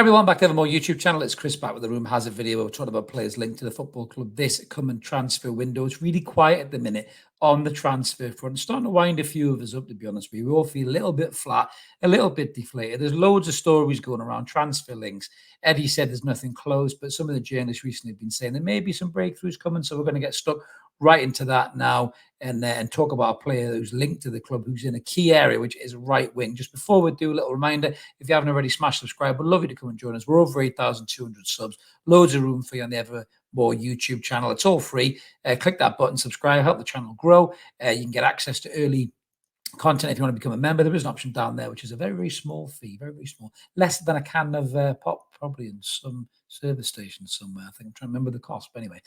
Hi everyone, back to the Evermore YouTube channel. It's Chris back with the Room Has a video. We're talking about players linked to the football club this coming transfer window. It's really quiet at the minute on the transfer front. It's starting to wind a few of us up, to be honest with you. We all feel a little bit flat, a little bit deflated. There's loads of stories going around, transfer links. Eddie said there's nothing close, but some of the journalists recently have been saying there may be some breakthroughs coming, so we're going to get stuck right into that now and talk about a player who's linked to the club, who's in a key area, which is right wing. Just before we do, a little reminder, if you haven't already, smash subscribe. We'd love you to come and join us. We're over 8,200 subs. Loads of room for you on the Evermore YouTube channel. It's all free. Click that button, subscribe, help the channel grow. You can get access to early content if you want to become a member. There is an option down there, which is a very, very small fee, very, very small. Less than a can of pop, probably in some service station somewhere. I think I'm trying to remember the cost, but anyway.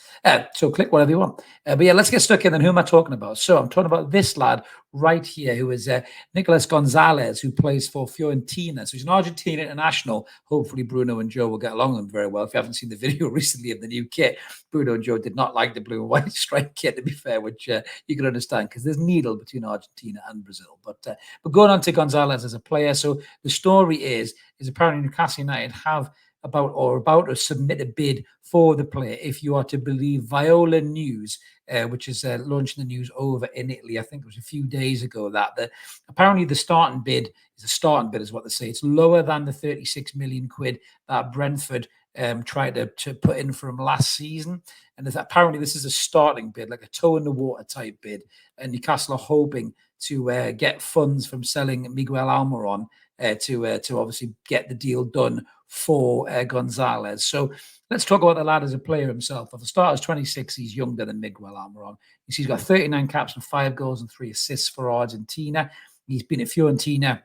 So click whatever you want. But yeah, let's get stuck in. And who am I talking about? So I'm talking about this lad right here, who is Nicolas Gonzalez, who plays for Fiorentina. So he's an Argentine international. Hopefully Bruno and Joe will get along with him very well. If you haven't seen the video recently of the new kit, Bruno and Joe did not like the blue and white stripe kit, to be fair, which you can understand because there's needle between Argentina and Brazil. But going on to Gonzalez as a player. So the story is apparently Newcastle United have about to submit a bid for the player, if you are to believe Viola News, which is launching the news over in Italy. I think it was a few days ago that apparently the starting bid is what they say. It's lower than the 36 million quid that Brentford tried to put in for him last season. And apparently this is a starting bid, like a toe in the water type bid. And Newcastle are hoping to get funds from selling Miguel Almiron to obviously get the deal done for Gonzalez. So let's talk about the lad as a player himself. For the start, he's 26. He's younger than Miguel Almiron. You see, he's got 39 caps and 5 goals and 3 assists for Argentina. He's been at Fiorentina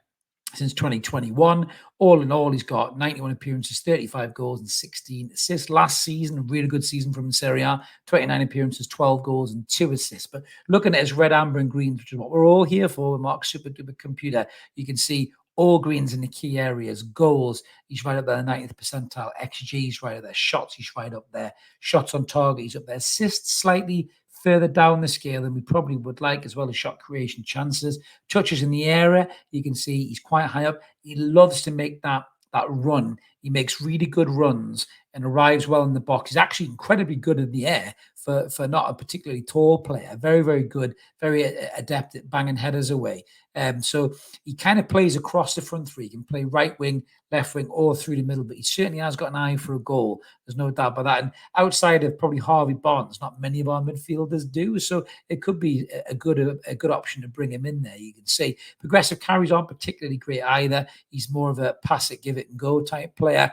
since 2021. All in all, he's got 91 appearances, 35 goals and 16 assists. Last season, a really good season from Serie A, 29 appearances, 12 goals and 2 assists. But looking at his red, amber and green, which is what we're all here for with Mark's super duper computer, you can see all greens in the key areas. Goals, he's right up there, 90th percentile. XG, he's right up there. Shots, he's right up there. Shots on target, he's up there. Assists, slightly further down the scale than we probably would like, as well as shot creation chances. Touches in the area, you can see he's quite high up. He loves to make that run. He makes really good runs and arrives well in the box. He's actually incredibly good in the air for not a particularly tall player. Very, very good, very adept at banging headers away. So he kind of plays across the front three. He can play right wing, left wing, or through the middle, but he certainly has got an eye for a goal. There's no doubt about that. And outside of probably Harvey Barnes, not many of our midfielders do. So it could be a good option to bring him in there. You can see progressive carries aren't particularly great either. He's more of a pass it, give it and go type player.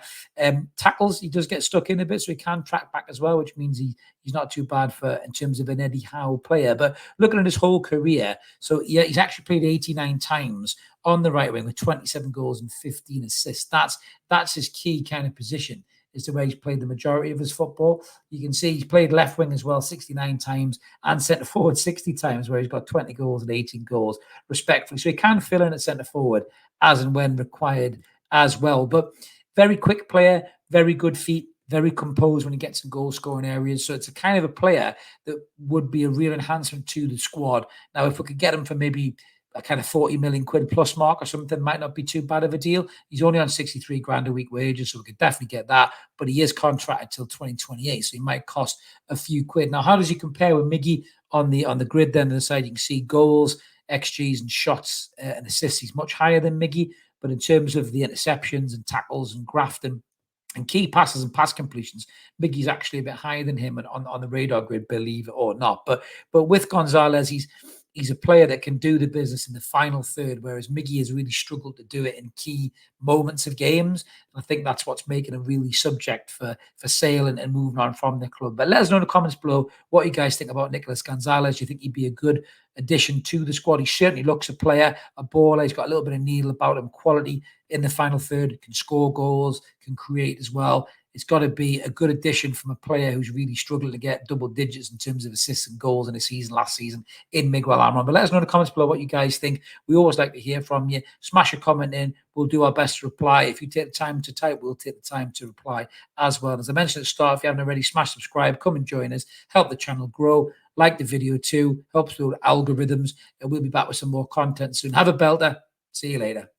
Tackles, he does get stuck in a bit, so he can track back as well, which means he's not too bad in terms of an Eddie Howe player. But looking at his whole career, so yeah, he's actually played 89 times on the right wing with 27 goals and 15 assists. That's his key kind of position, is the way he's played the majority of his football. You can see he's played left wing as well 69 times and centre forward 60 times, where he's got 20 goals and 18 goals respectively. So he can fill in at centre forward as and when required as well. But very quick player, very good feet, very composed when he gets in goal scoring areas. So it's a kind of a player that would be a real enhancement to the squad. Now, if we could get him for maybe a kind of 40 million quid plus mark or something, might not be too bad of a deal. He's only on 63 grand a week wages, so we could definitely get that. But he is contracted till 2028, so he might cost a few quid. Now, how does he compare with Miggy on the grid? Then on the side, you can see goals, XGs, and shots and assists. He's much higher than Miggy, but in terms of the interceptions and tackles and grafting and key passes and pass completions, Miggy's actually a bit higher than him on the radar grid, believe it or not. But with Gonzalez, he's a player that can do the business in the final third, whereas Miggy has really struggled to do it in key moments of games. And I think that's what's making him really subject for sale and moving on from the club. But let us know in the comments below what you guys think about Nicolas Gonzalez. Do you think he'd be a good addition to the squad? He certainly looks a player, a baller. He's got a little bit of needle about him, quality in the final third, can score goals, can create as well. It's got to be a good addition from a player who's really struggling to get double digits in terms of assists and goals in a season last season in Miguel Almiron. But let us know in the comments below what you guys think. We always like to hear from you. Smash a comment in. We'll do our best to reply. If you take the time to type, we'll take the time to reply as well. As I mentioned at the start, if you haven't already, smash subscribe, come and join us, help the channel grow. Like the video too, helps with algorithms. And we'll be back with some more content soon. Have a belter. See you later.